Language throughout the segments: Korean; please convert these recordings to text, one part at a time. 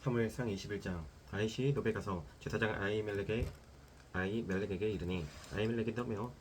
사무엘상 21장. 다윗이 노베 가서 제사장 아히멜렉에게 이르니, 아히멜렉이 너며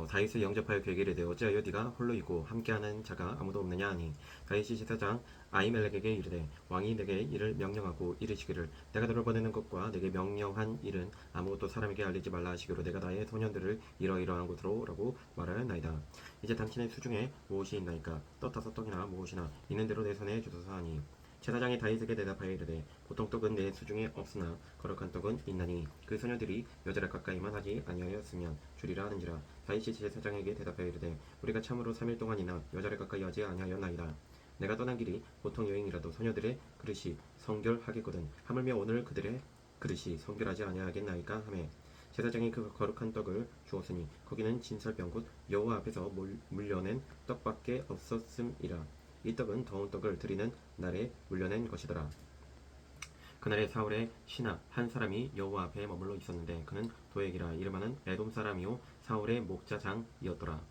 다윗을 영접하여 그에게 이르되 어찌하여 네가 홀로 있고 함께하는 자가 아무도 없느냐 하니, 다윗이 제사장 아히멜렉에게 이르되 왕이 내게 이를 명령하고 이르시기를 내가 너를 보내는 것과 내게 명령한 일은 아무것도 사람에게 알리지 말라 하시기로 내가 나의 소년들을 이러이러한 곳으로 오라고 말하였나이다. 이제 당신의 수중에 무엇이 있나이까? 떡 5떡이나 무엇이나 있는 대로 내 손에 주소서 하니, 제사장이 다윗에게 대답하여 이르되 보통 떡은 내 수중에 없으나 거룩한 떡은 있나니 그 소녀들이 여자를 가까이만 하지 아니하였으면 주리라 하는지라. 다윗이 제사장에게 대답하여 이르되 우리가 참으로 3일 동안이나 여자를 가까이 하지 아니하였나이다. 내가 떠난 길이 보통 여행이라도 소녀들의 그릇이 성결하겠거든 하물며 오늘 그들의 그릇이 성결하지 아니하겠나이까 하매, 제사장이 그 거룩한 떡을 주었으니 거기는 진설병 곧 여호와 앞에서 물려낸 떡밖에 없었음이라. 이 떡은 더운 떡을 드리는 날에 물려낸 것이더라. 그날에 사울의 신하 한 사람이 여호와 앞에 머물러 있었는데 그는 도액이라 이름하는 에돔 사람이요 사울의 목자장이었더라.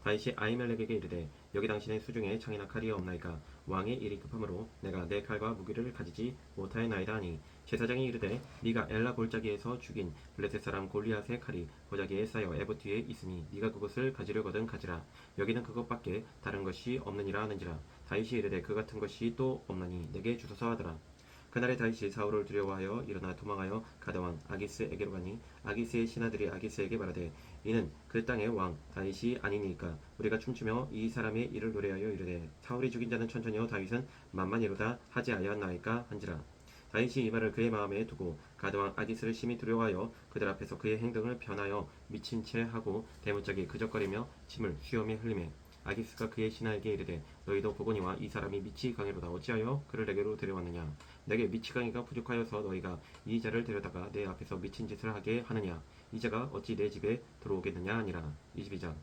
다윗이 아히멜렉에게 이르되 여기 당신의 수중에 창이나 칼이 없나이까? 왕의 일이 급함으로 내가 내 칼과 무기를 가지지 못하였나이다 하니, 제사장이 이르되 네가 엘라 골짜기에서 죽인 블레셋 사람 골리앗의 칼이 고자기에 쌓여 에봇 뒤에 있으니 네가 그것을 가지려거든 가지라. 여기는 그것밖에 다른 것이 없느니라 하는지라. 다윗이 이르되 그 같은 것이 또 없나니 내게 주소서 하더라. 그날에 다윗이 사울을 두려워하여 일어나 도망하여 가드왕 아기스에게로 가니, 아기스의 신하들이 아기스에게 말하되 이는 그 땅의 왕 다윗이 아니니까 우리가 춤추며 이 사람의 일을 노래하여 이르되 사울이 죽인 자는 천천히요 다윗은 만만이로다 하지 아니하였나이까 한지라. 다윗이 이 말을 그의 마음에 두고 가드왕 아기스를 심히 두려워하여 그들 앞에서 그의 행동을 변하여 미친 채 하고 대문짝에 그적거리며 침을 수염에 흘리매, 아기스가 그의 신하에게 이르되 너희도 보거니와 이 사람이 미치 강이로다. 어찌하여 그를 내게로 데려왔느냐? 내게 미치 강이가 부족하여서 너희가 이 자를 데려다가 내 앞에서 미친 짓을 하게 하느냐? 이 자가 어찌 내 집에 들어오겠느냐 하니라. 22장.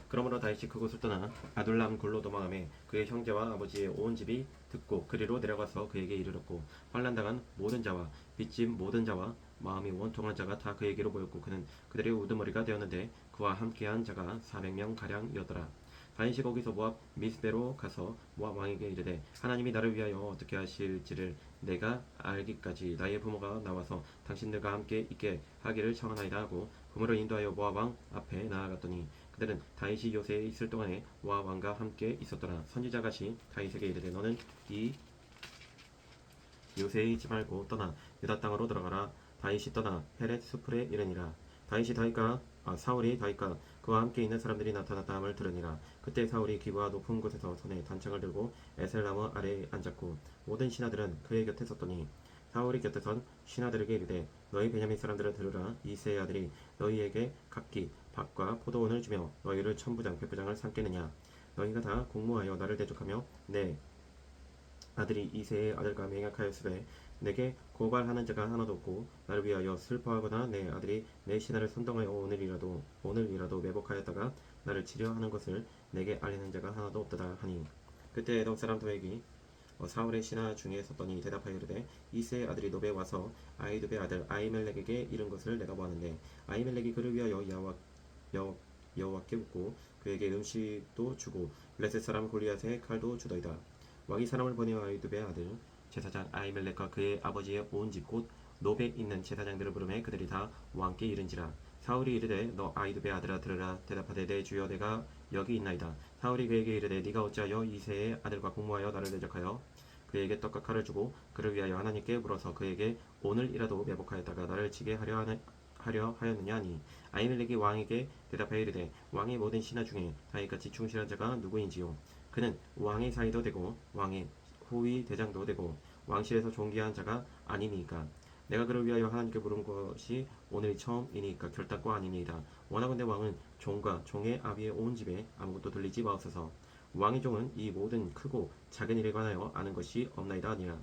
그러므로 다윗이 그곳을 떠나 아둘람 굴로 도망하매 그의 형제와 아버지의 온 집이 듣고 그리로 내려가서 그에게 이르렀고, 환난당한 모든 자와 빚진 모든 자와 마음이 원통한 자가 다 그에게로 모였고 그는 그들의 우두머리가 되었는데 그와 함께한 자가 400명 가량이었더라. 다윗이 거기서 모압 미스베로 가서 모압 왕에게 이르되 하나님이 나를 위하여 어떻게 하실지를 내가 알기까지 나의 부모가 나와서 당신들과 함께 있게 하기를 청하나이다 하고 부모를 인도하여 모압 왕 앞에 나아갔더니 그들은 다윗이 요새에 있을 동안에 모압 왕과 함께 있었더라. 선지자같이 다윗에게 이르되 너는 이 요새에 있지 말고 떠나 유다 땅으로 들어가라. 다윗이 떠나 헤렛 수풀에 이르니라. 사울이 다윗과 그와 함께 있는 사람들이 나타났다 함을 들으니라. 그때 사울이 기브아 높은 곳에서 손에 단창을 들고 에셀나무 아래에 앉았고 모든 신하들은 그의 곁에 섰더니, 사울이 곁에 선 신하들에게 이르되 너희 베냐민 사람들을 들으라. 이새의 아들이 너희에게 각기 밭과 포도원을 주며 너희를 천부장 백부장을 삼겠느냐? 너희가 다 공모하여 나를 대적하며 내 아들이 이새의 아들과 맹약하였으되 내게 고발하는 자가 하나도 없고 나를 위하여 슬퍼하거나 내 아들이 내 신하를 선동하여 오늘이라도 매복하였다가 나를 치려 하는 것을 내게 알리는 자가 하나도 없도다 하니, 그때 에돔 사람 도액이 사울의 신하 중에 섰더니 대답하여 이르되 이새의 아들이 노베에 와서 아히두베 아들 아히멜렉에게 이른 것을 내가 보았는데 아히멜렉이 그를 위하여 여호와께 묻고 그에게 음식도 주고 블레셋 사람 골리앗의 칼도 주더이다. 왕이 사람을 보내어 아히두베 아들 제사장 아히멜렉과 그의 아버지의 온 집 곧 노베에 있는 제사장들을 부르매 그들이 다 왕께 이른지라. 사울이 이르되 너 아히두베 아들아 들으라. 대답하되 내 주여 내가 여기 있나이다. 사울이 그에게 이르되 네가 어찌하여 이새의 아들과 공모하여 나를 대적하여 그에게 떡과 칼을 주고 그를 위하여 하나님께 물어서 그에게 오늘이라도 매복하였다가 나를 치게 하려 하였느냐 하니, 아히멜렉이 왕에게 대답하여 이르되 왕의 모든 신하 중에 다윗같이 충실한 자가 누구인지요? 그는 왕의 사이도 되고 왕의 후위 대장도 되고 왕실에서 존귀한 자가 아니니까. 내가 그를 위하여 하나님께 물은 것이 오늘이 처음이니까 결단코 아니니이다. 원하건대 왕은 종과 종의 아비의 온 집에 아무것도 들리지 마옵소서. 왕의 종은 이 모든 크고 작은 일에 관하여 아는 것이 없나이다 하니라.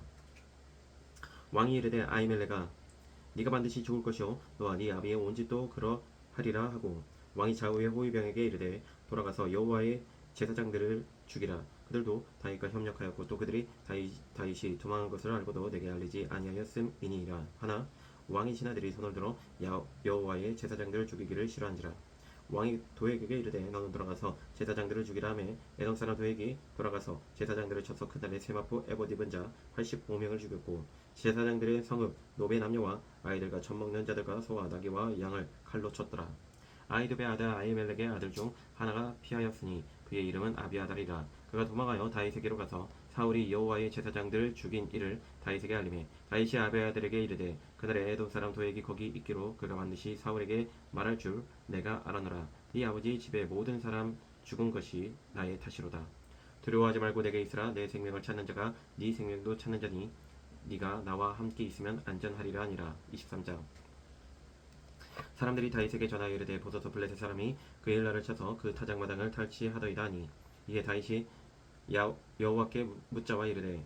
왕이 이르되 아히멜렉아 네가 반드시 죽을 것이요 너와 네 아비의 온 집도 그러하리라 하고, 왕이 좌우의 호위병에게 이르되 돌아가서 여호와의 제사장들을 죽이라. 그들도 다윗과 협력하였고 또 그들이 다윗이 도망한 것을 알고도 내게 알리지 아니하였음이니이라 하나, 왕의 신하들이 손을 들어 여호와의 제사장들을 죽이기를 싫어한지라. 왕이 도액에게 이르되 너는 돌아가서 제사장들을 죽이라 하매 에돔 사람 도액이 돌아가서 제사장들을 쳐서 그날에 세마포 에봇 입은 자 85명을 죽였고 제사장들의 성읍 노베 남녀와 아이들과 젖 먹는 자들과 소와 나귀와 양을 칼로 쳤더라. 아이두베 아들 아히멜렉의 아들 중 하나가 피하였으니 그의 이름은 아비아달이라. 그가 도망하여 다윗에게로 가서 사울이 여호와의 제사장들을 죽인 일을 다윗에게 알리매 다윗이 아비아달에게 이르되 그날에 에돔 사람 도액이 거기 있기로 그가 반드시 사울에게 말할 줄 내가 알아노라. 네 아버지 집의 모든 사람 죽은 것이 나의 탓이로다. 두려워하지 말고 내게 있으라. 내 생명을 찾는 자가 네 생명도 찾는 자니 네가 나와 함께 있으면 안전하리라 하니라. 23장. 사람들이 다윗에게 전하여 이르되 보소서 블레셋 사람이 그 일날을 쳐서 그 타작마당을 탈취하더이다 하니 이에 다윗이 여호와께 묻자와 이르되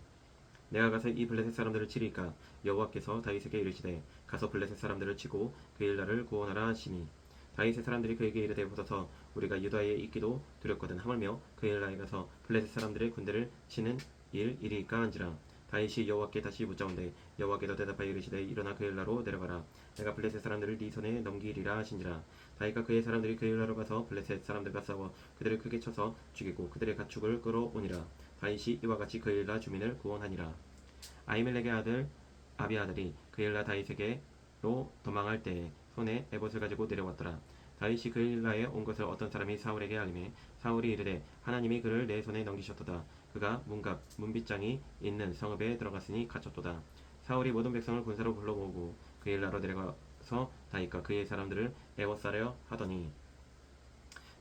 내가 가서 이 블레셋 사람들을 치리까. 여호와께서 다윗에게 이르시되 가서 블레셋 사람들을 치고 그 일날을 구원하라 하시니 다윗의 사람들이 그에게 이르되 보소서 우리가 유다에 있기도 두렵거든 하물며 그 일날에 가서 블레셋 사람들의 군대를 치는 일이리까 한지라. 다윗이 여호와께 다시 묻자온데 여호와께서 대답하여 이르시되 일어나 그 일나로 내려가라. 내가 블레셋 사람들을 네 손에 넘기리라 하신지라. 다윗과 그의 사람들이 그 일나로 가서 블레셋 사람들과 싸워 그들을 크게 쳐서 죽이고 그들의 가축을 끌어오니라. 다윗이 이와 같이 그 일나 주민을 구원하니라. 아히멜렉의 아들 아비아달이 그 일나 다윗에게로 도망할 때에 손에 에봇을 가지고 내려왔더라. 다윗이 그 일나에 온 것을 어떤 사람이 사울에게 알리매 사울이 이르되 하나님이 그를 내 손에 넘기셨도다. 그가 문갑 문빗장이 있는 성읍에 들어갔으니 갇혔도다. 사울이 모든 백성을 군사로 불러 모으고 그 일나로 내려가서 다윗과 그의 사람들을 애워싸려 하더니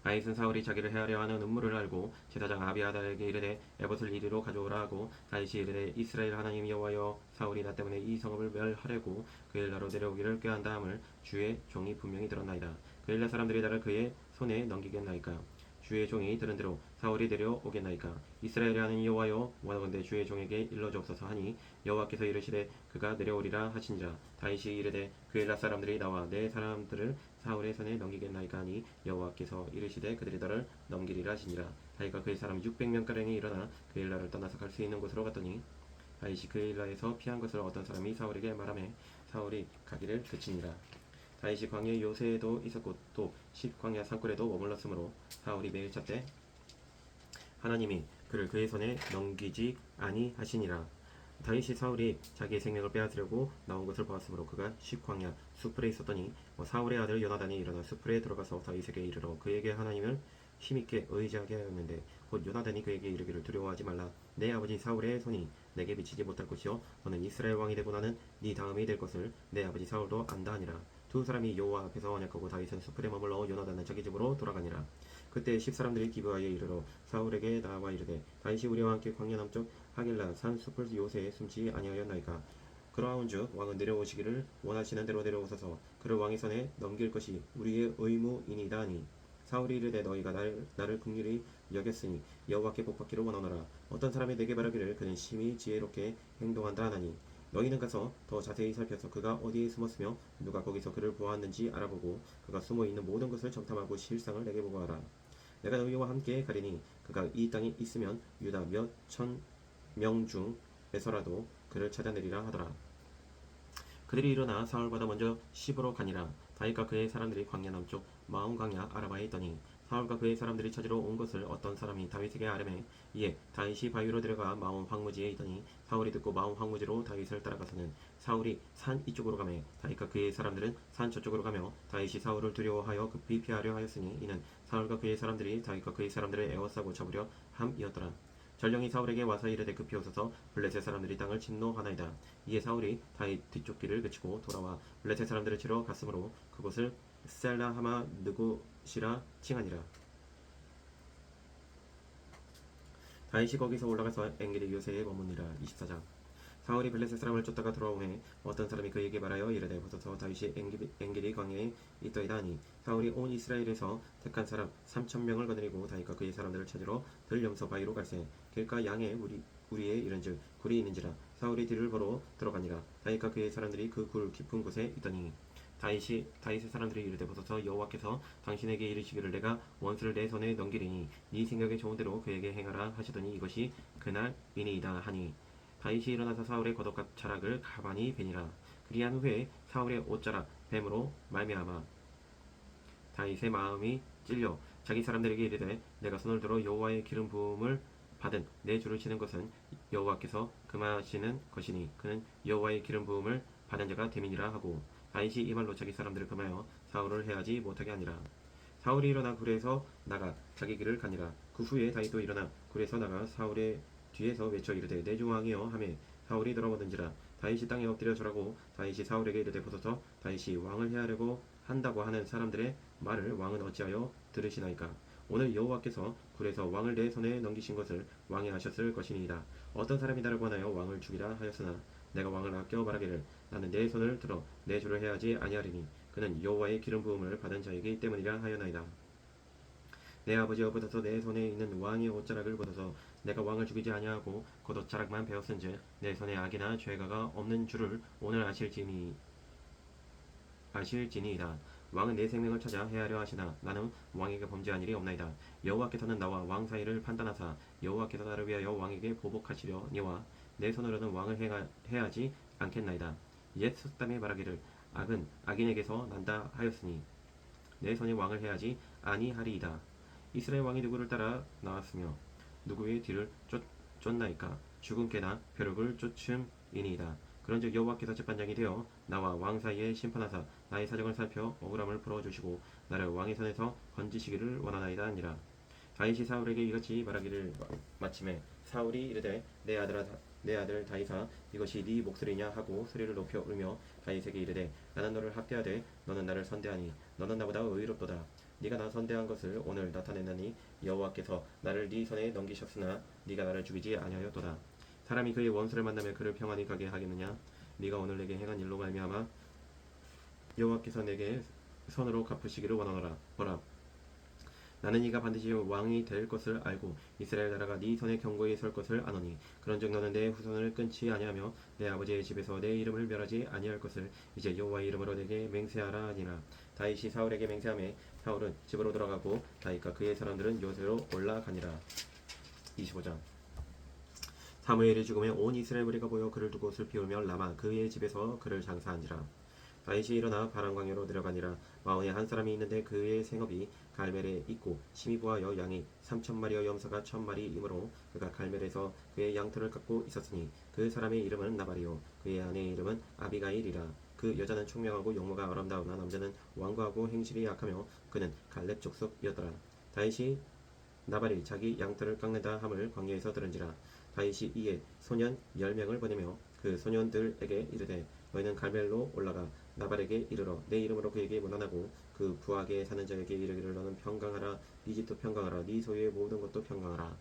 다윗은 사울이 자기를 해하려 하는 음모를 알고 제사장 아비아달에게 이르되 에봇을 이리로 가져오라 하고 다윗이 이르되 이스라엘 하나님 여호와여 사울이 나 때문에 이 성읍을 멸하려고 그 일나로 내려오기를 꾀한다 함을 주의 종이 분명히 들었나이다. 그 일나 사람들이 나를 그의 손에 넘기겠나이까. 주의 종이 들은 대로 사울이 내려오겠나이까. 이스라엘의 하나님 여호와여 원하건대 주의 종에게 일러주옵소서 하니 여호와께서 이르시되 그가 내려오리라 하신지라. 다윗이 이르되 그 일라 사람들이 나와 내 사람들을 사울의 손에 넘기겠나이까 하니 여호와께서 이르시되 그들이 너를 넘기리라 하시니라. 다윗과 그의 사람 600명가량이 일어나 그 일라를 떠나서 갈 수 있는 곳으로 갔더니 다윗이 그 일라에서 피한 것을 어떤 사람이 사울에게 말하매 사울이 가기를 그치니라. 다윗이 광야 요새에도 있었고 또 광야 산골에도 머물렀으므로 사울이 매일 찾되 하나님이 그를 그의 손에 넘기지 아니하시니라. 다윗이 사울이 자기의 생명을 빼앗으려고 나온 것을 보았으므로 그가 광야 수풀에 있었더니 사울의 아들 요나단이 일어나 수풀에 들어가서 다윗에게 이르러 그에게 하나님을 힘있게 의지하게 하였는데 곧 요나단이 그에게 이르기를 두려워하지 말라. 내 아버지 사울의 손이 내게 미치지 못할 것이요 너는 이스라엘 왕이 되고 나는 네 다음이 될 것을 내 아버지 사울도 안다 하니라. 두 사람이 여호와 앞에서 언약하고 다윗은 수풀에 머물러 요나단은 자기 집으로 돌아가니라. 그때 10사람들이 기브아에 이르러 사울에게 나와 이르되 다윗이 우리와 함께 광야 남쪽 하길라 산 수풀 요새에 숨지 아니하였나이까. 그러하온즉 왕은 내려오시기를 원하시는 대로 내려오소서. 그를 왕의 손에 넘길 것이 우리의 의무이니이다 하니 사울이 이르되 너희가 나를 긍휼히 여겼으니 여호와께 복받기를 원하노라. 어떤 사람이 내게 말하기를 그는 심히 지혜롭게 행동한다 하나니 너희는 가서 더 자세히 살펴서 그가 어디에 숨었으며 누가 거기서 그를 보았는지 알아보고 그가 숨어있는 모든 것을 정탐하고 실상을 내게 보고하라. 내가 너희와 함께 가리니 그가 이 땅에 있으면 유다 몇 천 명 중에서라도 그를 찾아내리라 하더라. 그들이 일어나 사울보다 먼저 시브로 가니라. 다윗과 그의 사람들이 광야 남쪽 마온 강야 아라바에 있더니 사울과 그의 사람들이 찾으러 온 것을 어떤 사람이 다윗에게 아뢰매 이에 다윗이 바위로 들어가 마온 황무지에 있더니 사울이 듣고 마온 황무지로 다윗을 따라가서는 사울이 산 이쪽으로 가매 다윗과 그의 사람들은 산 저쪽으로 가며 다윗이 사울을 두려워하여 급히 피하려 하였으니 이는 사울과 그의 사람들이 다윗과 그의 사람들을 에워싸고 잡으려 함이었더라. 전령이 사울에게 와서 이르되 급히 오소서 블레셋 사람들이 땅을 침노하나이다. 이에 사울이 다윗 뒤쪽 길을 그치고 돌아와 블레셋 사람들을 치러 갔으므로 그곳을 셀라하마 느곳이라 칭하니라. 다윗이 거기서 올라가서 엔게디 요새에 머무니라. 24장. 사울이 블레셋 사람을 쫓다가 돌아오매 어떤 사람이 그에게 말하여 이르되 보소서 다윗이 엔게디 광야에 있더이다 하니 사울이 온 이스라엘에서 택한 사람 3,000명을 거느리고 다윗과 그의 사람들을 찾으러 들염소 바위로 갈새 길가 양에 우리에 이른즉 굴이 있는지라. 사울이 뒤를 보러 들어가니라. 다윗과 그의 사람들이 그 굴 깊은 곳에 있더니 다윗의 사람들이 이르되 보소서 여호와께서 당신에게 이르시기를 내가 원수를 내 손에 넘기리니 네 생각에 좋은 대로 그에게 행하라 하시더니 이것이 그날이니이다 하니 다윗이 일어나서 사울의 겉옷과 자락을 가만히 베니라. 그리한 후에 사울의 옷자락 뱀으로 말미암아 다윗의 마음이 찔려 자기 사람들에게 이르되 내가 손을 들어 여호와의 기름 부음을 받은 내 주를 치는 것은 여호와께서 금하시는 것이니 그는 여호와의 기름 부음을 받은 자가 됨이니라 하고 다윗이 이 말로 자기 사람들을 금하여 사울을 해하지 못하게 하니라. 사울이 일어나 굴에서 나가 자기 길을 가니라. 그 후에 다윗도 일어나 굴에서 나가 사울의 뒤에서 외쳐 이르되 내 주 왕이여 하매 사울이 돌아오는지라. 다윗이 땅에 엎드려 절하고 다윗이 사울에게 이르되 보소서 다윗이 왕을 해하려고 한다고 하는 사람들의 말을 왕은 어찌하여 들으시나이까. 오늘 여호와께서 굴에서 왕을 내 손에 넘기신 것을 왕이 아셨을 것이니이다. 어떤 사람이 나를 권하여 왕을 죽이라 하였으나 내가 왕을 아껴 말하기를 나는 내 손을 들어 내 주를 해하지 아니하리니 그는 여호와의 기름 부음을 받은 자이기 때문이라 하였나이다. 내 아버지여 보소서 내 손에 있는 왕의 옷자락을 보소서 내가 왕을 죽이지 아니하고 곧 옷자락만 베었은즉 내 손에 악이나 죄가가 없는 줄을 오늘 아실지니이다. 왕은 내 생명을 찾아 해하려 하시나 나는 왕에게 범죄한 일이 없나이다. 여호와께서는 나와 왕 사이를 판단하사 여호와께서 나를 위하여 왕에게 보복하시려니와 내 손으로는 왕을 해하지 않겠나이다. 옛 속담에 말하기를 악은 악인에게서 난다 하였으니 내 손이 왕을 해하지 아니하리이다. 이스라엘 왕이 누구를 따라 나왔으며 누구의 뒤를 쫓나이까. 죽은 깨나 벼룩을 쫓음이니이다. 그런즉 여호와께서 재판장이 되어 나와 왕 사이에 심판하사 나의 사정을 살펴 억울함을 풀어주시고 나를 왕의 손에서 건지시기를 원하나이다 하니라. 다윗이 사울에게 이같이 말하기를 마침에 사울이 이르되 내 아들 다윗아 이것이 네 목소리냐 하고 소리를 높여 울며 다윗에게 이르되 나는 너를 학대하되 너는 나를 선대하니 너는 나보다 의롭도다. 네가 나 선대한 것을 오늘 나타냈나니 여호와께서 나를 네 손에 넘기셨으나 네가 나를 죽이지 아니하였도다. 사람이 그의 원수를 만나며 그를 평안히 가게 하겠느냐. 네가 오늘 내게 행한 일로 말미암아 여호와께서 내게 선으로 갚으시기를 원하노라. 보라 나는 네가 반드시 왕이 될 것을 알고 이스라엘 나라가 네 손에 견고히 설 것을 아노니 그런즉 너는 내 후손을 끊지 아니하며 내 아버지의 집에서 내 이름을 멸하지 아니할 것을 이제 여호와의 이름으로 내게 맹세하라 하니라. 다윗이 사울에게 맹세하매 사울은 집으로 돌아가고 다윗과 그의 사람들은 요새로 올라가니라. 25장 사무엘이 죽음에 온 이스라엘 무리가 모여 그를 두고 슬피 울며 라마 그의 집에서 그를 장사한지라. 다윗이 일어나 바람광야로 내려가니라. 마온에 한 사람이 있는데 그의 생업이 갈멜에 있고 심히 부하여 양이 3,000마리와 염소가 1,000마리이므로 그가 갈멜에서 그의 양털을 깎고 있었으니 그 사람의 이름은 나발이요 그의 아내의 이름은 아비가일이라. 그 여자는 총명하고 용모가 아름다우나 남자는 완고하고 행실이 약하며 그는 갈렙 족속이었더라. 다윗이 나발이 자기 양털을 깎는다 함을 광야에서 들은지라. 다윗이 이에 소년 10명을 보내며 그 소년들에게 이르되 너희는 갈멜로 올라가 나발에게 이르러 내 이름으로 그에게 문안하고 그 부하게 사는 자에게 이르기를 너는 평강하라 네 집도 평강하라 네 소유의 모든 것도 평강하라.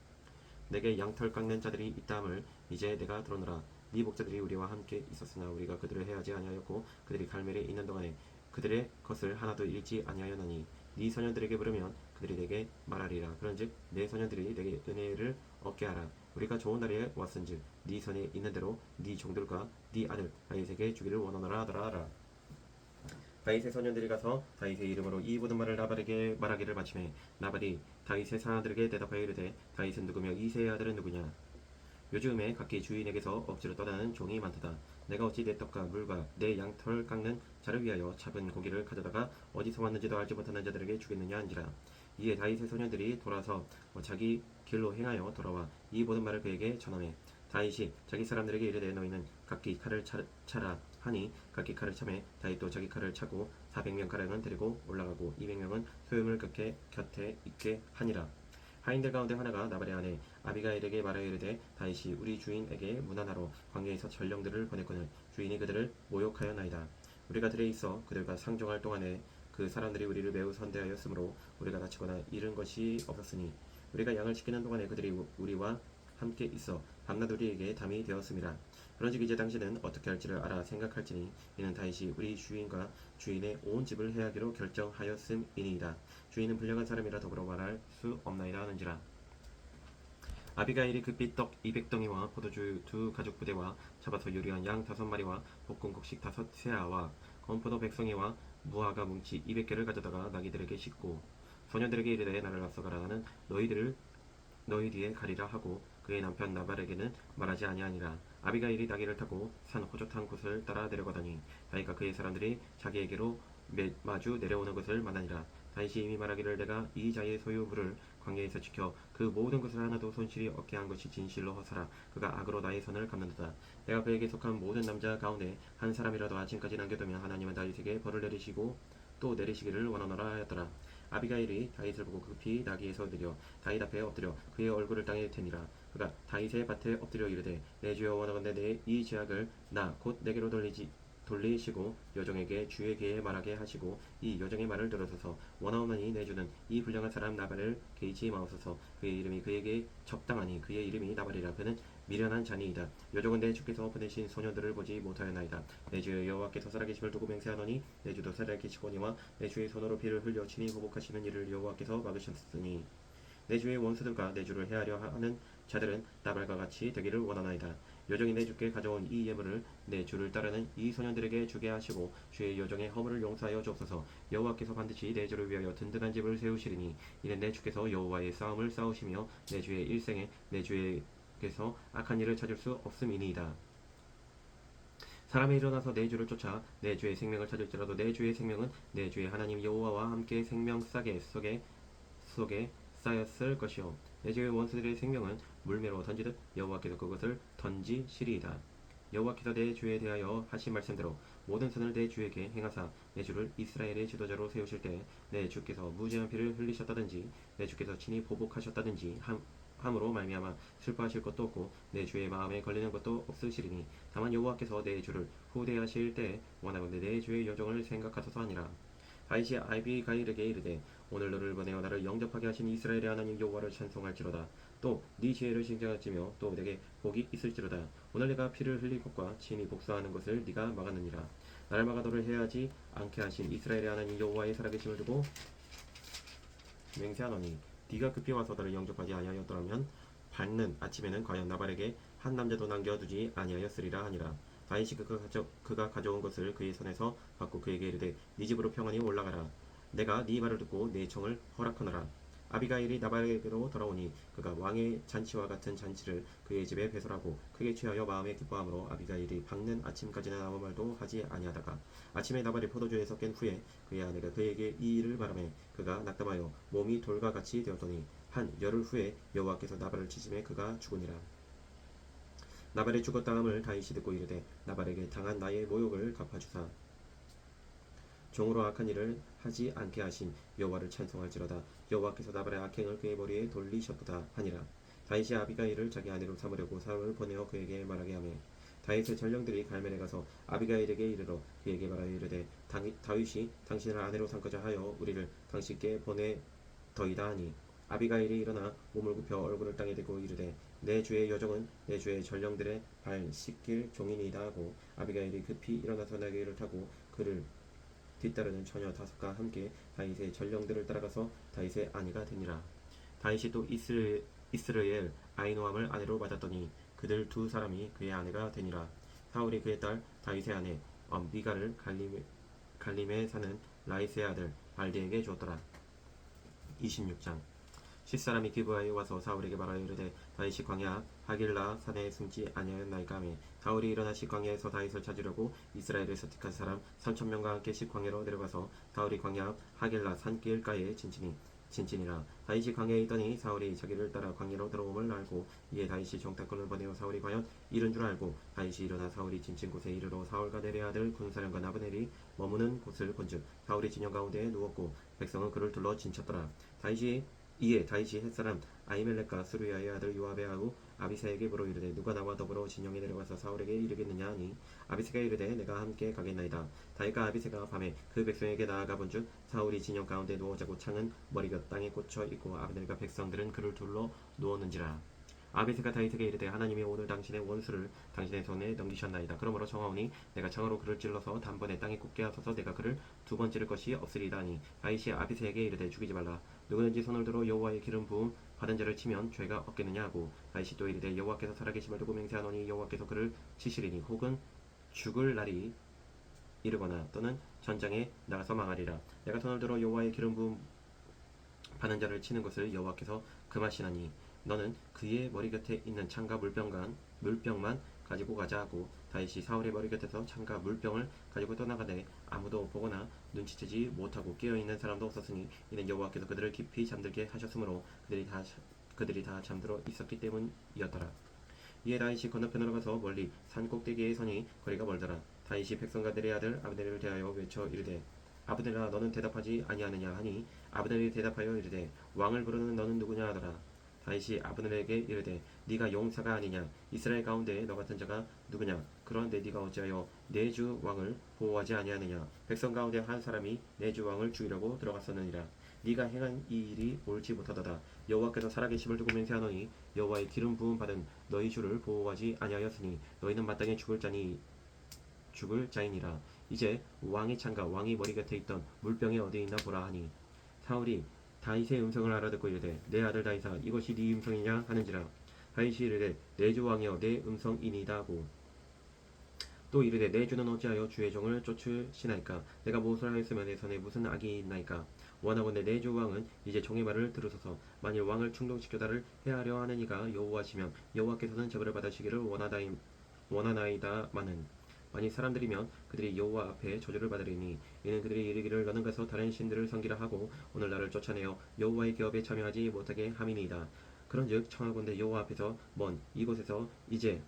내게 양털 깎는 자들이 있다함을 이제 내가 들었노라. 네 목자들이 우리와 함께 있었으나 우리가 그들을 해하지 아니하였고 그들이 갈멜에 있는 동안에 그들의 것을 하나도 잃지 아니하였나니 네 소년들에게 물으면 그들이 내게 말하리라. 그런즉 내 소년들이 내게 은혜를 얻게 하라. 우리가 좋은 날에 왔은즉 네 손에 있는 대로 네 종들과 네 아들 다윗에게 주기를 원하노라 하더라. 다윗의 소년들이 가서 다윗의 이름으로 이 모든 말을 나발에게 말하기를 마침에 나발이 다윗의 사람들에게 대답하여 이르되 다윗은 누구며 이새의 아들은 누구냐. 요즘에 각기 주인에게서 억지로 떠나는 종이 많도다. 내가 어찌 내 떡과 물과 내 양털 깎는 자를 위하여 잡은 고기를 가져다가 어디서 왔는지도 알지 못하는 자들에게 주겠느냐 한지라. 이에 다윗의 소년들이 돌아서 자기 길로 행하여 돌아와 이 모든 말을 그에게 전하매 다윗이 자기 사람들에게 이르되 너희는 각기 칼을 차라 하니 각기 칼을 차매 다윗도 자기 칼을 차고 400명가량은 데리고 올라가고 200명은 소형을 곁에 있게 하니라. 하인들 가운데 하나가 나발의 아내 아비가일에게 말하여 이르되 다윗이 우리 주인에게 문안하러 광야에서 전령들을 보냈거늘 주인이 그들을 모욕하였나이다. 우리가 들에 있어 그들과 상종할 동안에 그 사람들이 우리를 매우 선대하였으므로 우리가 다치거나 잃은 것이 없었으니 우리가 양을 지키는 동안에 그들이 우리와 함께 있어 밤낮 우리에게 담이 되었음이라. 그런즉 이제 당신은 어떻게 할지를 알아 생각할지니 이는 다윗이 우리 주인과 주인의 온 집을 해하기로 결정하였음이니이다. 주인은 불량한 사람이라 더불어 말할 수 없나이다 하는지라. 아비가일이 급히 떡 200덩이와 포도주 2가죽 부대와 잡아서 요리한 양 5마리와 볶은 곡식 5세아와 건포도 100송이와 무화과 뭉치 200개를 가져다가 나귀들에게 싣고 소년들에게 이르되 나를 앞서가라. 나는 너희 뒤에 가리라 하고 그의 남편 나발에게는 말하지 아니하니라. 아비가일이 나귀를 타고 산 호젓한 곳을 따라 내려가더니 다윗과 그의 사람들이 자기에게로 마주 내려오는 것을 만나니라. 다윗이 이미 말하기를 내가 이 자의 소유물을 광야에서 지켜 그 모든 것을 하나도 손실이 없게 한 것이 진실로 허사라. 그가 악으로 나의 선을 갚는도다. 내가 그에게 속한 모든 남자 가운데 한 사람이라도 아침까지 남겨두면 하나님은 다윗에게 벌을 내리시고 또 내리시기를 원하노라 하였더라. 아비가일이 다윗을 보고 급히 나귀에서 내려 다윗 앞에 엎드려 그의 얼굴을 땅에 대니라. 그가 다윗의 밭에 엎드려 이르되 내 주여 원하건대 내 이 죄악을 나 곧 내게로 돌리시고 여종에게 주에게 말하게 하시고 이 여종의 말을 들어서서 원하오나니 내 주는 이 불량한 사람 나발을 개의치 마옵소서. 그의 이름이 그에게 적당하니 그의 이름이 나발이라. 그는 미련한 자니이다. 여종은 내 주께서 보내신 소년들을 보지 못하였나이다. 내 주여 여호와께서 살아계심을 두고 맹세하노니 내 주도 살아계시거니와 내 주의 손으로 피를 흘려 친히 보복하시는 일을 여호와께서 막으셨으니 내 주의 원수들과 내 주를 해하려 하는 자들은 나발과 같이 되기를 원하나이다. 여종이 내 주께 가져온 이 예물을 내 주를 따르는 이 소년들에게 주게 하시고 주의 여종의 허물을 용서하여 주옵소서. 여호와께서 반드시 내 주를 위하여 든든한 집을 세우시리니 이는 내 주께서 여호와의 싸움을 싸우시며 내 주의 일생에 내 주께서 악한 일을 찾을 수 없음이니이다. 사람이 일어나서 내 주를 쫓아 내 주의 생명을 찾을지라도 내 주의 생명은 내 주의 하나님 여호와와 함께 생명 싸개 속에 쌓였을 것이요 내 주의 원수들의 생명은 물매로 던지듯 여호와께서 그것을 던지시리이다. 여호와께서 내 주에 대하여 하신 말씀대로 모든 선을 내 주에게 행하사 내 주를 이스라엘의 지도자로 세우실 때 내 주께서 무죄한 피를 흘리셨다든지 내 주께서 친히 보복하셨다든지 함으로 말미암아 슬퍼하실 것도 없고 내 주의 마음에 걸리는 것도 없으시리니 다만 여호와께서 내 주를 후대하실 때 원하건대 내 주의 여종을 생각하소서 하니라. 다윗이 아비가일에게 이르되 오늘 너를 보내어 나를 영접하게 하신 이스라엘의 하나님 여호와를 찬송할지로다. 또 네 지혜를 칭찬할지며 또 내게 복이 있을지로다. 오늘 내가 피를 흘릴 것과 친히 복수하는 것을 네가 막았느니라. 나를 막아 너를 해하지 않게 하신 이스라엘의 하나님 여호와의 살아계심을 두고 맹세하노니 네가 급히 와서 너를 영접하지 아니하였더라면 밝는 아침에는 과연 나발에게 한 남자도 남겨두지 아니하였으리라 하니라. 다윗이 그가 가져온 것을 그의 손에서 받고 그에게 이르되 네 집으로 평안히 올라가라. 내가 네 말을 듣고 네 청을 허락하노라. 아비가일이 나발에게로 돌아오니 그가 왕의 잔치와 같은 잔치를 그의 집에 배설하고 크게 취하여 마음에 기뻐하므로 아비가일이 밝는 아침까지는 아무 말도 하지 아니하다가 아침에 나발이 포도주에서 깬 후에 그의 아내가 그에게 이 일을 말하매 그가 낙담하여 몸이 돌과 같이 되었더니 한 열흘 후에 여호와께서 나발을 치심에 그가 죽으니라. 나발이 죽었다함을 다윗이 듣고 이르되 나발에게 당한 나의 모욕을 갚아주사 종으로 악한 일을 하지 않게 하신 여호와를 찬송할지로다. 여호와께서 나발의 악행을 그의 머리에 돌리셨도다 하니라. 다윗이 아비가일을 자기 아내로 삼으려고 사울을 보내어 그에게 말하게 하며 다윗의 전령들이 갈멜에 가서 아비가일에게 이르러 그에게 말하여 이르되 다윗이 당신을 아내로 삼고자 하여 우리를 당신께 보내더이다 하니 아비가일이 일어나 몸을 굽혀 얼굴을 땅에 대고 이르되 내 주의 여종은 내 주의 전령들의 발 씻길 종이니이다 하고 아비가일이 급히 일어나서 나귀를 타고 그를 뒤따르는 처녀 다섯과 함께 다윗의 전령들을 따라가서 다윗의 아내가 되니라. 다윗이 또 이스르엘 아히노함을 아내로 맞았더니 그들 두 사람이 그의 아내가 되니라. 사울이 그의 딸 다윗의 아내 미갈을 갈림에 사는 라이스의 아들 발디에게 주었더라. 26장 싯사람이 기브아에 와서 사울에게 말하여 이르되 다윗이 광야 하길라 산에 숨지 아니하였나이까 하매 사울이 일어나 식광야에서 다윗을 찾으려고 이스라엘을 선택한 사람 3,000명과 함께 식광야로 내려가서 사울이 광야 하길라 산길가에 진친이라. 다윗이 광야에 있더니 사울이 자기를 따라 광야로 들어옴을 알고 이에 다윗이 정탐꾼을 보내어 사울이 과연 이른 줄 알고 다윗이 일어나 사울이 진친 곳에 이르러 사울과 내레 아들 군사령관 아브넬이 머무는 곳을 본즉 사울이 진영 가운데에 누웠고 백성은 그를 둘러 진쳤더라. 이에 다윗이 햇사람 아히멜렉과 스루야의 아들 요압의 아우 아비새에게 물어 이르되 누가 나와 더불어 진영에 내려가서 사울에게 이르겠느냐 하니 아비새가 이르되 내가 함께 가겠나이다. 다윗과 아비새가 밤에 그 백성에게 나아가 본즉 사울이 진영 가운데 누워 자고 창은 머리가 땅에 꽂혀 있고 아브넬과 백성들은 그를 둘러 누웠는지라. 아비새가 다윗에게 이르되 하나님이 오늘 당신의 원수를 당신의 손에 넘기셨나이다. 그러므로 정하오니 내가 창으로 그를 찔러서 단번에 땅에 꽂게 하소서. 내가 그를 두 번 찌를 것이 없으리이다 하니 다윗이 아비새에게 이르되 죽이지 말라. 누구든지 손을 들어 여호와의 기름 부음 받은 자를 치면 죄가 없겠느냐 하고 다윗이 또 이르되 여호와께서 살아계심을 두고 맹세하노니 여호와께서 그를 치시리니 혹은 죽을 날이 이르거나 또는 전장에 나가서 망하리라. 내가 손을 들어 여호와의 기름 부음 받은 자를 치는 것을 여호와께서 금하시나니 너는 그의 머리 곁에 있는 창과 물병만 가지고 가자 하고 다윗이 사울의 머리 곁에서 창과 물병을 가지고 떠나가되 아무도 보거나 눈치채지 못하고 깨어있는 사람도 없었으니 이는 여호와께서 그들을 깊이 잠들게 하셨으므로 그들이 다 잠들어 있었기 때문이었더라. 이에 다윗이 건너편으로 가서 멀리 산 꼭대기에 서니 거리가 멀더라. 다윗이 백성과 넬의 아들 아브넬을 대하여 외쳐 이르되 아브넬아 너는 대답하지 아니하느냐 하니 아브넬이 대답하여 이르되 왕을 부르는 너는 누구냐 하더라. 다윗이 아브넬에게 이르되 네가 용사가 아니냐 이스라엘 가운데 너 같은 자가 누구냐 그런데 네가 어찌하여 내 주 왕을 보호하지 아니하느냐 백성 가운데 한 사람이 내 주 왕을 죽이려고 들어갔었느니라. 네가 행한 이 일이 옳지 못하도다. 여호와께서 살아계심을 두고 맹세하노니 여호와의 기름 부음 받은 너희 주를 보호하지 아니하였으니 너희는 마땅히 죽을 자이니라. 이제 왕의 창과 왕이 머리 곁에 있던 물병이 어디 있나 보라 하니 사울이 다윗의 음성을 알아듣고 이르되 내 아들 다윗아 이것이 네 음성이냐 하는지라. 다윗이 이르되 내 주 왕이여 내 음성이니이다 하고 또 이르되 내 주는 어찌하여 주의 종을 쫓으시나이까 내가 무엇을 하였으면 내 손에 무슨 악이 있나이까 원하건대 내 주 왕은 이제 종의 말을 들으소서. 만일 왕을 충동시켜 나를 해하려 하는 이가 여호와시면 여호와께서는 저그를 받으시기를 원하나이다마는 만일 사람들이면 그들이 여호와 앞에 저주를 받으리니 이는 그들이 이르기를 너는 가서 다른 신들을 섬기라 하고 오늘 나를 쫓아내어 여호와의 기업에 참여하지 못하게 함이니이다. 그런즉 청하건대 여호와 앞에서 먼 이곳에서 이제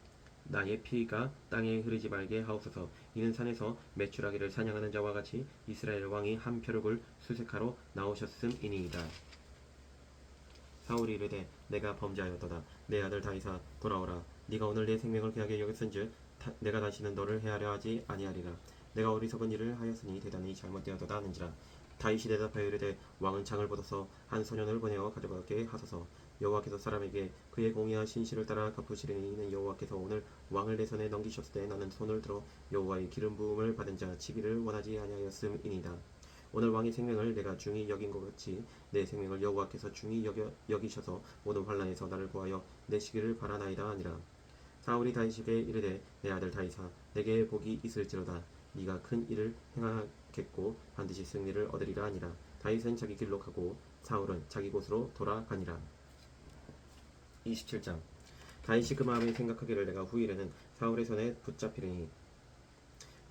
나의 피가 땅에 흐르지 말게 하옵소서. 이는 산에서 메추라기를 사냥하는 자와 같이 이스라엘 왕이 한 표력을 수색하러 나오셨음이니이다. 사울이 이르되 내가 범죄하였도다. 내 아들 다윗아 돌아오라. 네가 오늘 내 생명을 귀하게 여겼은즉 내가 다시는 너를 해하려 하지 아니하리라. 내가 어리석은 일을 하였으니 대단히 잘못되었도다 하는지라. 다윗이 대답하여 이르되 왕은 창을 벗어서 한 소년을 보내어 가져가게 하소서. 여호와께서 사람에게 그의 공의와 신실을 따라 갚으시리니 이는 여호와께서 오늘 왕을 내 손에 넘기셨을 때 나는 손을 들어 여호와의 기름 부음을 받은 자 치기를 원하지 아니하였음이니이다. 오늘 왕의 생명을 내가 중히 여긴 것 같이 내 생명을 여호와께서 중히 여기셔서 모든 환난에서 나를 구하여 내시기를 바라나이다 하니라. 사울이 다윗에게 이르되 내 아들 다윗아 내게 복이 있을지로다. 네가 큰 일을 행하겠고 반드시 승리를 얻으리라 하니라. 다윗은 자기 길로 가고 사울은 자기 곳으로 돌아가니라. 27장. 다윗이 그 마음에 생각하기를 내가 후일에는 사울의 손에 붙잡히리니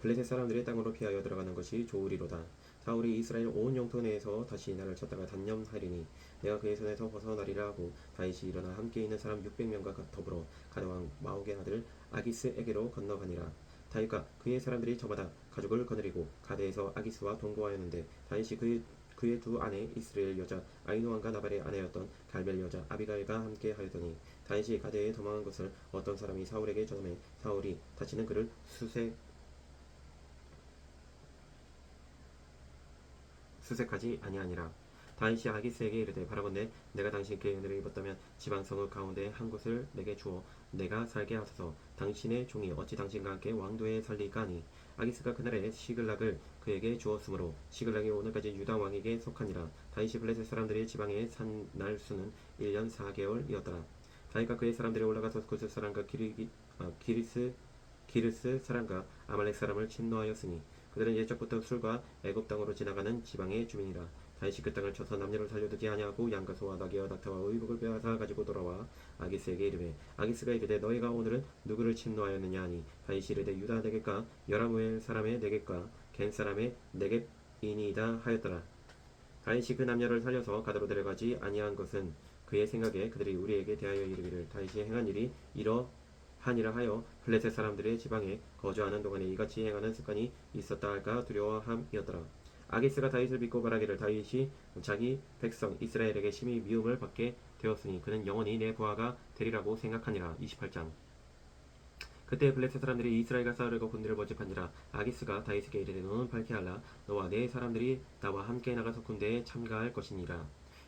블레셋 사람들의 땅으로 피하여 들어가는 것이 좋으리로다. 사울이 이스라엘 온 영토 내에서 다시 나를 찾다가 단념하리니 내가 그의 손에서 벗어나리라 하고 다윗이 일어나 함께 있는 사람 600명과 더불어 가드왕 마옥의 아들 아기스에게로 건너가니라. 다윗과 그의 사람들이 저마다 가죽을 거느리고 가드에서 아기스와 동거하였는데 다윗이 그의 두 아내 이스라엘 여자 아히노함과 나발의 아내였던 갈멜 여자 아비가일과 함께 하였더니 다윗이 가드에 도망한 것을 어떤 사람이 사울에게 전하매 사울이 다시는 그를 수색하지 아니하니라. 다윗이 아기스에게 이르되 바라건대 내가 당신께 은혜를 입었다면 지방성읍 가운데 한 곳을 내게 주어 내가 살게 하소서. 당신의 종이 어찌 당신과 함께 왕도에 살리까 하니 아기스가 그날에 시글락을 그에게 주었으므로 시글락이 오늘까지 유다 왕에게 속하니라. 다윗이 블레셋 사람들의 지방에 산 날수는 1년 4개월이었더라. 다윗과 그의 사람들이 올라가서 구스 사람과 기르스 사람과 아말렉 사람을 침노하였으니 그들은 옛적부터 술과 애굽 땅으로 지나가는 지방의 주민이라. 다윗이 그 땅을 쳐서 남녀를 살려두지 아니하고 양과 소와 나귀와 낙타와 의복을 빼앗아 가지고 돌아와 아기스에게 이르매 아기스가 이르되 너희가 오늘은 누구를 침노하였느냐 하니 다윗이 이르되 유다 네겝과 여라무엘 사람의 네겝과 겐 사람의 네겝이니이다 하였더라. 다윗이 그 남녀를 살려서 가드로 데려가지 아니한 것은 그의 생각에 그들이 우리에게 대하여 이르기를 다윗이 행한 일이 이러하니라 하여 블레셋 사람들의 지방에 거주하는 동안에 이같이 행하는 습관이 있었다 할까 두려워함이었더라. 아기스가 다윗을 믿고 말하기를 다윗이 자기 백성 이스라엘에게 심히 미움을 받게 되었으니 그는 영원히 내 부하가 되리라고 생각하니라. 28장. 그때 블레셋 사람들이 이스라엘과 싸우려고 군대를 모집하니라. 아기스가 다윗에게 이르되 너는 밝게 하라. 너와 내 사람들이 나와 함께 나가서 군대에 참가할 것이니라.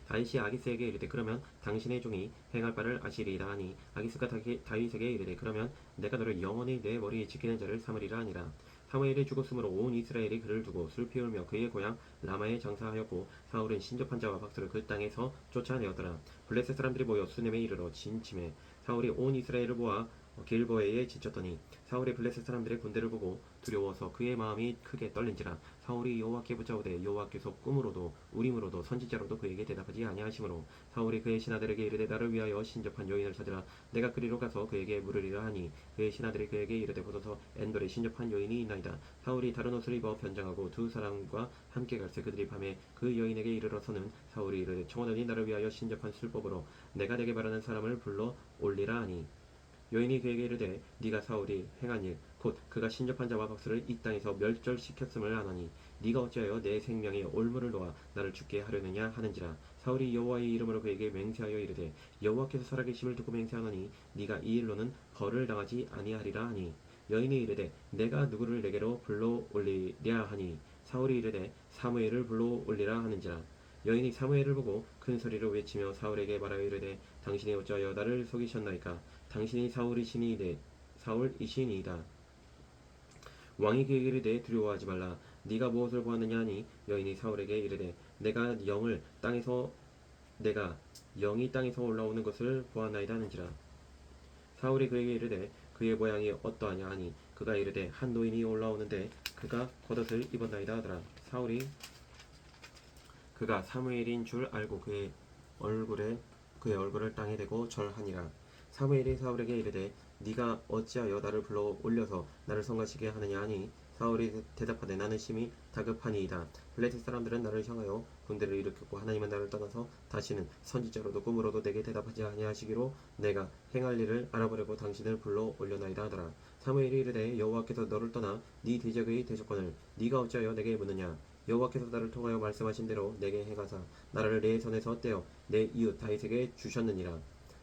다윗이 아기스에게 이르되 그러면 당신의 종이 행할 바를 아시리이다 하니 아기스가 다윗에게 이르되 그러면 내가 너를 영원히 내 머리에 지키는 자를 삼으리라 하니라. 사무엘이 죽었으므로 온 이스라엘이 그를 두고 술피우며 그의 고향 라마에 장사하였고 사울은 신접한 자와 박수를 그 땅에서 쫓아내었더라. 블레셋 사람들이 모여 수넴에 이르러 진침해 사울이 온 이스라엘을 모아 길보에에 지쳤더니 사울이 블레셋 사람들의 군대를 보고 두려워서 그의 마음이 크게 떨린지라. 사울이 여호와께 붙잡으되 여호와께서 꿈으로도 우림으로도 선지자로도 그에게 대답하지 아니하시므로 사울이 그의 신하들에게 이르되 나를 위하여 신접한 여인을 찾으라. 내가 그리로 가서 그에게 물으리라 하니 그의 신하들이 그에게 이르되 보소서 엔돌에 신접한 여인이 있나이다. 사울이 다른 옷을 입어 변장하고 두 사람과 함께 갈새 그들이 밤에 그 여인에게 이르러서는 사울이 이르되 청하노니 나를 위하여 신접한 술법으로 내가 내게 바라는 사람을 불러 올리라 하니 여인이 그에게 이르되 네가 사울이 행한 일 곧 그가 신접한 자와 박수를 이 땅에서 멸절시켰음을 아노니 네가 어찌하여 내 생명에 올무를 놓아 나를 죽게 하려느냐 하는지라. 사울이 여호와의 이름으로 그에게 맹세하여 이르되 여호와께서 살아계심을 듣고 맹세하노니 네가 이 일로는 벌을 당하지 아니하리라 하니 여인이 이르되 내가 누구를 내게로 불러 올리랴 하니 사울이 이르되 사무엘을 불러 올리라 하는지라. 여인이 사무엘을 보고 큰 소리로 외치며 사울에게 말하여 이르되 당신이 어찌하여 나를 속이셨나이까. 당신이 사울이시니이다. 왕이 그에게 이르되 두려워하지 말라. 네가 무엇을 보았느냐 하니 여인이 사울에게 이르되 내가 영이 땅에서 올라오는 것을 보았나이다 하는지라. 사울이 그에게 이르되 그의 모양이 어떠하냐 하니 그가 이르되 한 노인이 올라오는데 그가 겉옷을 입었나이다 하더라. 사울이 그가 사무엘인 줄 알고 그의 얼굴을 땅에 대고 절하니라. 사무엘이 사울에게 이르되 네가 어찌하여 나를 불러 올려서 나를 성가시게 하느냐 하니 사울이 대답하되 나는 심히 다급하니이다. 블레셋 사람들은 나를 향하여 군대를 일으켰고 하나님은 나를 떠나서 다시는 선지자로도 꿈으로도 내게 대답하지 아니하시기로 내가 행할 일을 알아보려고 당신을 불러 올려나이다 하더라. 사무엘이 이르되 여호와께서 너를 떠나 네 대적의 대적권을 네가 어찌하여 내게 묻느냐. 여호와께서 나를 통하여 말씀하신 대로 내게 행하사 나를 내 손에서 떼어 내 이웃 다윗에게 주셨느니라.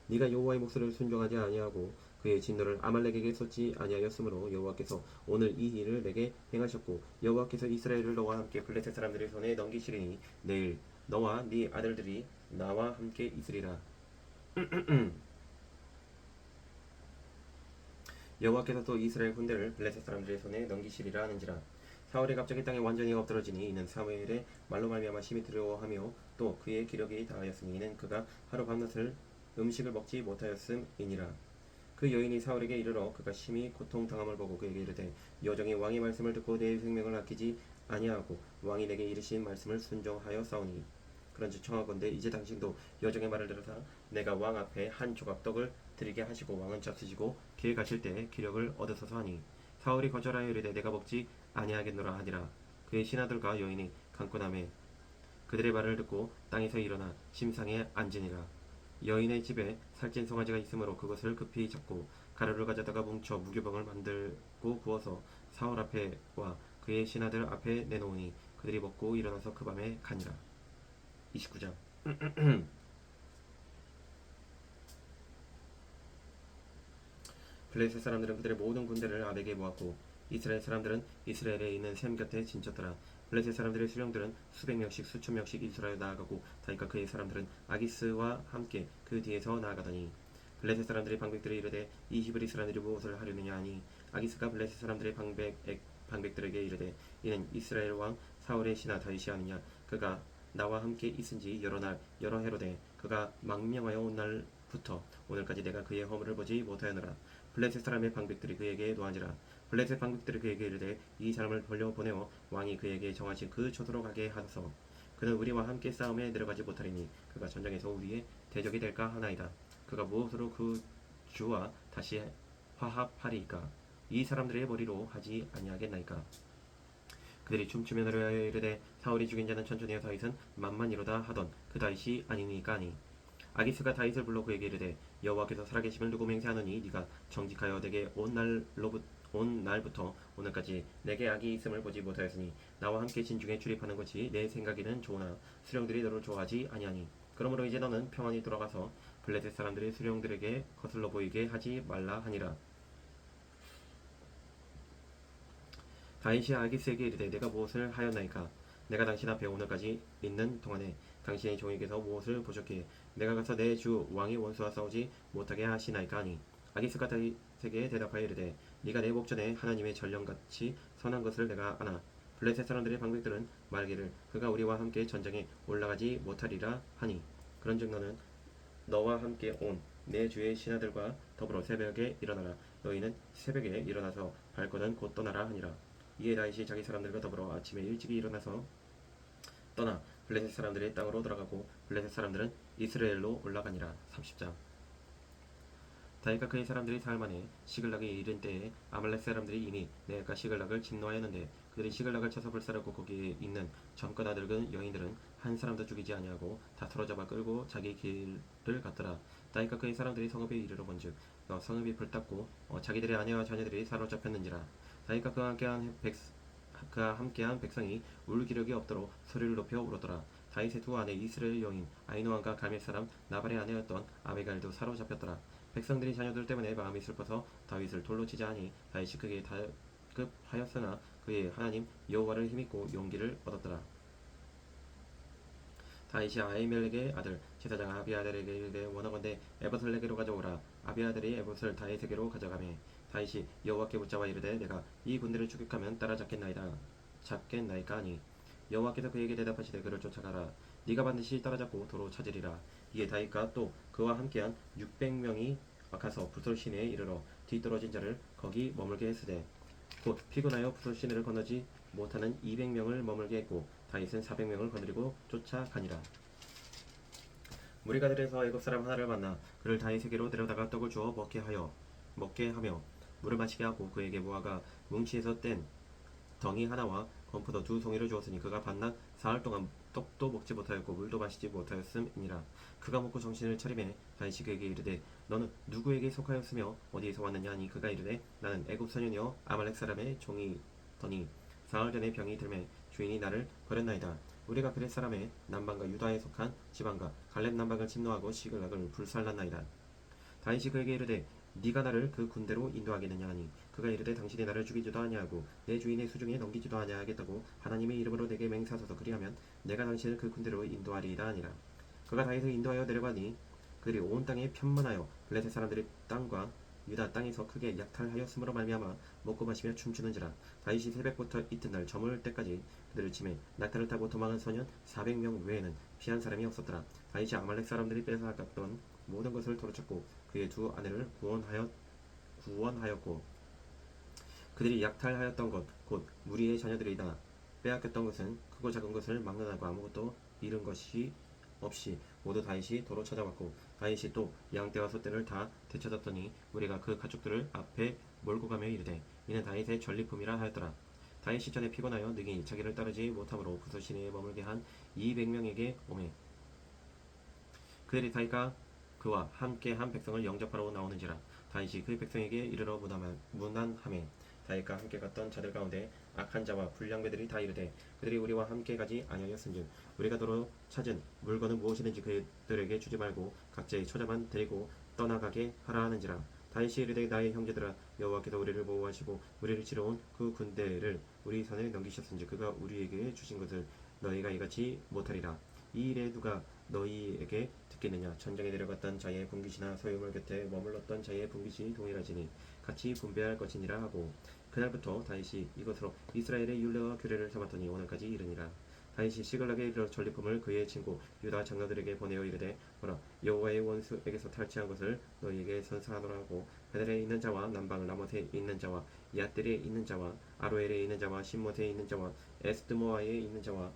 네가 여호와의 목소리를 순종하지 아니하고 그의 진노를 아말렉에게 쏟지 아니하였으므로 여호와께서 오늘 이 일을 내게 행하셨고 여호와께서 이스라엘을 너와 함께 블레셋 사람들의 손에 넘기시리니 내일 너와 네 아들들이 나와 함께 있으리라. 여호와께서 또 이스라엘 군대를 블레셋 사람들의 손에 넘기시리라 하는지라. 사울이 갑자기 땅에 완전히 엎드러지니 이는 사무엘의 말로 말미암아 심히 두려워하며 또 그의 기력이 다하였으니 이는 그가 하루 밤낮을 음식을 먹지 못하였음이니라. 그 여인이 사울에게 이르러 그가 심히 고통당함을 보고 그에게 이르되 여정이 왕의 말씀을 듣고 내 생명을 아끼지 아니하고 왕이 내게 이르신 말씀을 순종하여 싸우니 그런즉 청하건대 이제 당신도 여정의 말을 들으사 내가 왕 앞에 한 조각 떡을 드리게 하시고 왕은 잡수시고 길 가실 때에 기력을 얻으소서 하니 사울이 거절하여 이르되 내가 먹지 아니하겠노라 하니라. 그의 신하들과 여인이 강권함에 그들의 말을 듣고 땅에서 일어나 심상에 앉으니라. 여인의 집에 살찐 송아지가 있으므로 그것을 급히 잡고 가루를 가져다가 뭉쳐 무교병을 만들고 부어서 사울 앞에와 그의 신하들 앞에 내놓으니 그들이 먹고 일어나서 그 밤에 가니라. 29장. 블레셋 사람들은 그들의 모든 군대를 아벡에 모았고 이스라엘 사람들은 이스라엘에 있는 셈 곁에 진쳤더라. 블레셋 사람들의 수령들은 수백 명씩 수천 명씩 이스라엘 나아가고 다윗과 그의 사람들은 아기스와 함께 그 뒤에서 나아가더니 블레셋 사람들의 방백들이 이르되 이 히브리 사람들이 무엇을 하려느냐 하니 아기스가 블레셋 사람들의 방백들에게 이르되 이는 이스라엘 왕 사울의 신하 다윗이 아느냐. 그가 나와 함께 있은지 여러 날 여러 해로되 그가 망명하여 온 날부터 오늘까지 내가 그의 허물을 보지 못하였노라. 블레셋 사람의 방백들이 그에게 노하니라. 블레셋 방백들이 그에게 이르되 이 사람을 돌려보내어 왕이 그에게 정하신 그 처소로 가게 하소서. 그는 우리와 함께 싸움에 내려가지 못하리니 그가 전장에서 우리의 대적이 될까 하나이다. 그가 무엇으로 그 주와 다시 화합하리이까. 이 사람들의 머리로 하지 아니하겠나이까. 그들이 춤추며 노래하여 이르되 사울이 죽인 자는 천천히여 다윗은 만만이로다 하던 그 다윗이 아니니까 하니 아기스가 다윗을 불러 그에게 이르되 여호와께서 살아계심을 두고 맹세하노니 네가 정직하여 내게 온 날부터 오늘까지 내게 악이 있음을 보지 못하였으니 나와 함께 진중에 출입하는 것이 내 생각에는 좋으나 수령들이 너를 좋아하지 아니하니 그러므로 이제 너는 평안히 돌아가서 블레셋 사람들의 수령들에게 거슬러 보이게 하지 말라 하니라. 다윗이 아기스에게 이르되 내가 무엇을 하였나이까. 내가 당신 앞에 오늘까지 있는 동안에 당신의 종에게서 무엇을 보셨기에 내가 가서 내 주 왕의 원수와 싸우지 못하게 하시나이까 하니 아기스가 다윗에게 대답하여 이르되 네가 내 목전에 하나님의 전령같이 선한 것을 내가 아나. 블레셋 사람들의 방백들은 말하기를 그가 우리와 함께 전쟁에 올라가지 못하리라 하니 그런즉 너는 너와 함께 온 내 주의 신하들과 더불어 새벽에 일어나라. 너희는 새벽에 일어나서 발거든 곧 떠나라 하니라. 이에 다윗이 자기 사람들과 더불어 아침에 일찍이 일어나서 떠나 블레셋 사람들의 땅으로 들어가고 블레셋 사람들은 이스라엘로 올라가니라. 30장. 다윗과 그의 사람들이 사흘 만에 시글락에 이른 때에 아말렉 사람들이 이미 내가 시글락을 침노하였는데 그들이 시글락을 쳐서 불사르고 거기에 있는 젊거나 늙은 여인들은 한 사람도 죽이지 아니하고 다 사로잡아 끌고 자기 길을 갔더라. 다윗과 그의 사람들이 성읍에 이르러 본즉 성읍이 불탔고 자기들의 아내와 자녀들이 사로잡혔는지라. 다윗과 그와 함께한 백성이 울 기력이 없도록 소리를 높여 울었더라. 다윗의 두 아내 이스라엘 여인 아히노함과 갈멜 사람 나발의 아내였던 아비가일도 사로잡혔더라. 백성들이 자녀들 때문에 마음이 슬퍼서 다윗을 돌로 치자 하니 다윗이 크게 다급하였으나 그의 하나님 여호와를 힘입고 용기를 얻었더라. 다윗이 아히멜렉의 아들 제사장 아비아달에게 이르되 원하건대 에봇을 내게로 가져오라. 아비아달이 에봇을 다윗에게로 가져가매 다윗이 여호와께 묻자와 이르되 내가 이 군대를 추격하면 잡겠나이까 하니 여호와께서 그에게 대답하시되 그를 쫓아가라. 네가 반드시 따라잡고 도로 찾으리라. 이에 다윗과 또 그와 함께한 600명이 가서 부솔 시내에 이르러 뒤떨어진 자를 거기 머물게 했으되 곧 피곤하여 부솔 시내를 건너지 못하는 200명을 머물게 했고 다윗은 400명을 거느리고 쫓아가니라. 무리가 들에서 애굽 사람 하나를 만나 그를 다윗에게로 데려다가 떡을 주어 먹게 하며 물을 마시게 하고 그에게 무화과 뭉치에서 뗀 덩이 하나와 건포도 2송이를 주었으니 그가 반낮 사흘 동안 떡도 먹지 못하였고 물도 마시지 못하였음이니라. 그가 먹고 정신을 차리매 다윗이 그에게 이르되 너는 누구에게 속하였으며 어디에서 왔느냐 하니 그가 이르되 나는 애굽 소년이요 아말렉 사람의 종이더니 사흘 전에 병이 들매 주인이 나를 버렸나이다. 우리가 그렛 사람의 남방과 유다에 속한 지방과 갈렙 남방을 침노하고 시글락을 불살랐나이다. 다윗이 그에게 이르되 네가 나를 그 군대로 인도하겠느냐 하니 그가 이르되 당신이 나를 죽이지도 아니하고 내 주인의 수중에 넘기지도 아니하겠다고 하나님의 이름으로 내게 맹세하소서. 그리하면 내가 당신을 그 군대로 인도하리이다 하니라. 그가 다윗을 인도하여 내려가니 그들이 온 땅에 편만하여 블레셋 사람들의 땅과 유다 땅에서 크게 약탈하였으므로 말미암아 먹고 마시며 춤추는지라. 다윗이 새벽부터 이튿날 저물 때까지 그들을 치매 낙타를 타고 도망한 소년 400명 외에는 피한 사람이 없었더라. 다윗이 아말렉 사람들이 빼앗았던 모든 것을 도로쳤고 그의 두 아내를 구원하였고 그들이 약탈하였던 것 곧 무리의 자녀들이다. 빼앗겼던 것은 크고 작은 것을 막론하고 아무것도 잃은 것이 없이 모두 다윗이 도로 찾아왔고 다윗이 또 양떼와 소떼를 다 되찾았더니 우리가 그 가축들을 앞에 몰고 가며 이르되 이는 다윗의 전리품이라 하였더라. 다윗이 전에 피곤하여 능히 자기를 따르지 못함으로 부서 시내에 머물게 한 200명에게 오매 그들이 다윗과 그와 함께 한 백성을 영접하러 나오는지라. 다윗이 그 백성에게 이르러 문안하매 다윗과 함께 갔던 자들 가운데 악한 자와 불량배들이 다 이르되 그들이 우리와 함께 가지 아니하였은즉 우리가 도로 찾은 물건은 무엇이든지 그들에게 주지 말고 각자의 처자만 데리고 떠나가게 하라 하는지라. 다윗이 이르되 나의 형제들아 여호와께서 우리를 보호하시고 우리를 치러온 그 군대를 우리 손에 넘기셨은지 그가 우리에게 주신 것을 너희가 이같이 못하리라. 이 일에 누가 너희에게 듣겠느냐. 전장에 내려갔던 자의 분깃이나 소유물 곁에 머물렀던 자의 분깃이 동일하지니 같이 분배할 것이니라 하고 그날부터 다윗이 이것으로 이스라엘의 율례와 규례를 삼았더니 오늘까지 이르니라. 다윗이 시글락에 이르러 전리품을 그의 친구 유다 장로들에게 보내어 이르되 보라 여호와의 원수에게서 탈취한 것을 너희에게 선사하노라 하고 베델에 있는 자와 남방 라못에 있는 자와 야뜰에 있는 자와 아로엘에 있는 자와 신못에 있는 자와 에스드모아에 있는 자와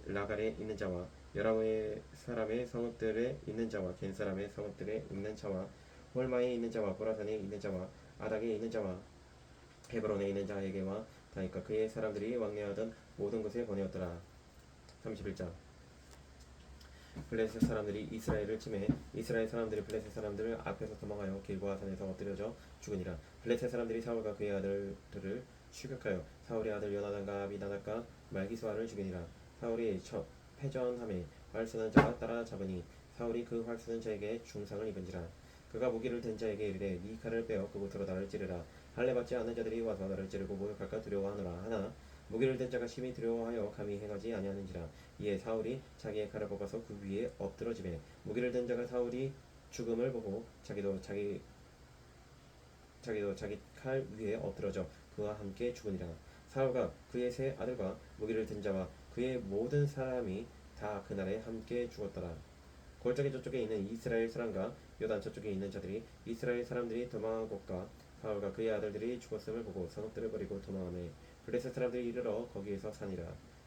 라갈에 있는 자와 여라의 사람의 성읍들에 있는 자와 겐 사람의 성읍들에 있는 자와 홀마에 있는 자와 보라산에 있는 자와 아닥에 있는 자와 헤브론에 있는 자에게와 다윗과 그의 사람들이 왕래하던 모든 곳에 보내었더라. 31장. 블레셋 사람들이 이스라엘을 치매 이스라엘 사람들이 블레셋 사람들을 앞에서 도망하여 길보아 산에서 엎드려져 죽으니라. 블레셋 사람들이 사울과 그의 아들들을 추격하여 사울의 아들 요나단과 아비나답과 말기수아를 죽이니라. 사울이 첫 패전함에 활 쏘는 자가 따라잡으니 사울이 그 활 쏘는 자에게 중상을 입은지라. 그가 무기를 든 자에게 이르되 네 칼을 빼어 그곳으로 나를 찌르라. 할례 받지 않는 자들이 와서 나를 찌르고 모욕할까 두려워하노라. 하나 무기를 든 자가 심히 두려워하여 감히 행하지 아니하는지라. 이에 사울이 자기의 칼을 뽑아서 그 위에 엎드러지매 무기를 든 자가 사울이 죽음을 보고 자기도 자기 칼 위에 엎드러져 그와 함께 죽으니라. 사울과 그의 세 아들과 무기를 든 자와 그의 모든 사람이 다 그날에 함께 죽었더라. 골짜기 저쪽에 있는 이스라엘 사람과 요단 저쪽에 있는 자들이 이스라엘 사람들이 도망한 곳과 사울과 그의 아들들이 죽었음을 보고 성읍들을 버리고 도망하매 블레셋 사람들이 이르러 거기에서 사니라.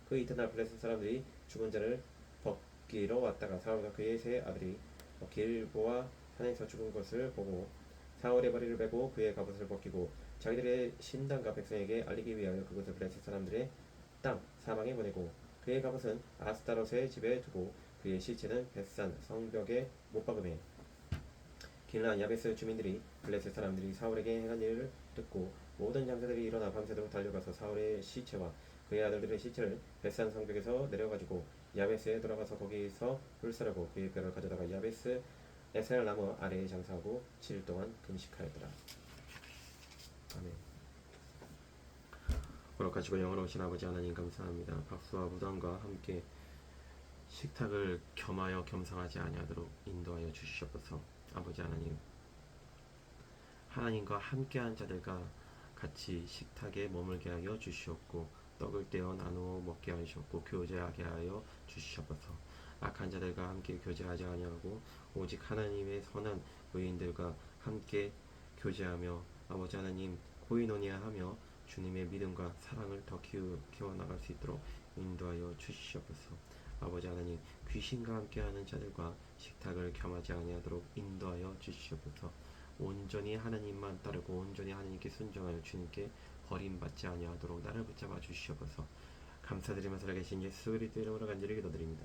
그 이튿날 블레셋 사람들이 죽은 자를 벗기러 왔다가 사울과 그의 세 아들이 길보아 산에서 죽은 것을 보고 사울의 머리를 베고 그의 갑옷을 벗기고 자기들의 신당과 백성에게 알리기 위하여 그것을 블레셋 사람들의 땅 사방에 보내고 그의 갑옷은 아스타롯의 집에 두고 그의 시체는 벳산 성벽에 못 박음해 길라 야베스 주민들이 블레셋 사람들이 사울에게 행한 일을 듣고 모든 장사들이 일어나 밤새도록 달려가서 사울의 시체와 그의 아들들의 시체를 벳산 성벽에서 내려가지고 야베스에 돌아가서 거기서 불사르고 그의 뼈를 가져다가 야베스 에셀 나무 아래에 장사하고 7일 동안 금식하였더라. 아멘. 거룩하시고 영원하신 아버지 하나님 감사합니다. 박수와 무덤과 함께 식탁을 겸하여 겸상하지 아니하도록 인도하여 주시옵소서. 아버지 하나님, 하나님과 함께한 자들과 같이 식탁에 머물게 하여 주시옵고 떡을 떼어 나누어 먹게 하시옵고 교제하게 하여 주시옵소서. 악한 자들과 함께 교제하지 아니하고 오직 하나님의 선한 의인들과 함께 교제하며 아버지 하나님 코이노니아하며 주님의 믿음과 사랑을 더 키워나갈 수 있도록 인도하여 주시옵소서. 아버지 하나님 귀신과 함께하는 자들과 식탁을 겸하지 아니하도록 인도하여 주시옵소서. 온전히 하나님만 따르고 온전히 하나님께 순종하여 주님께 버림받지 아니하도록 나를 붙잡아 주시옵소서. 감사드리며 살아계신 예수 그리스도 이름으로 간절히 기도드립니다.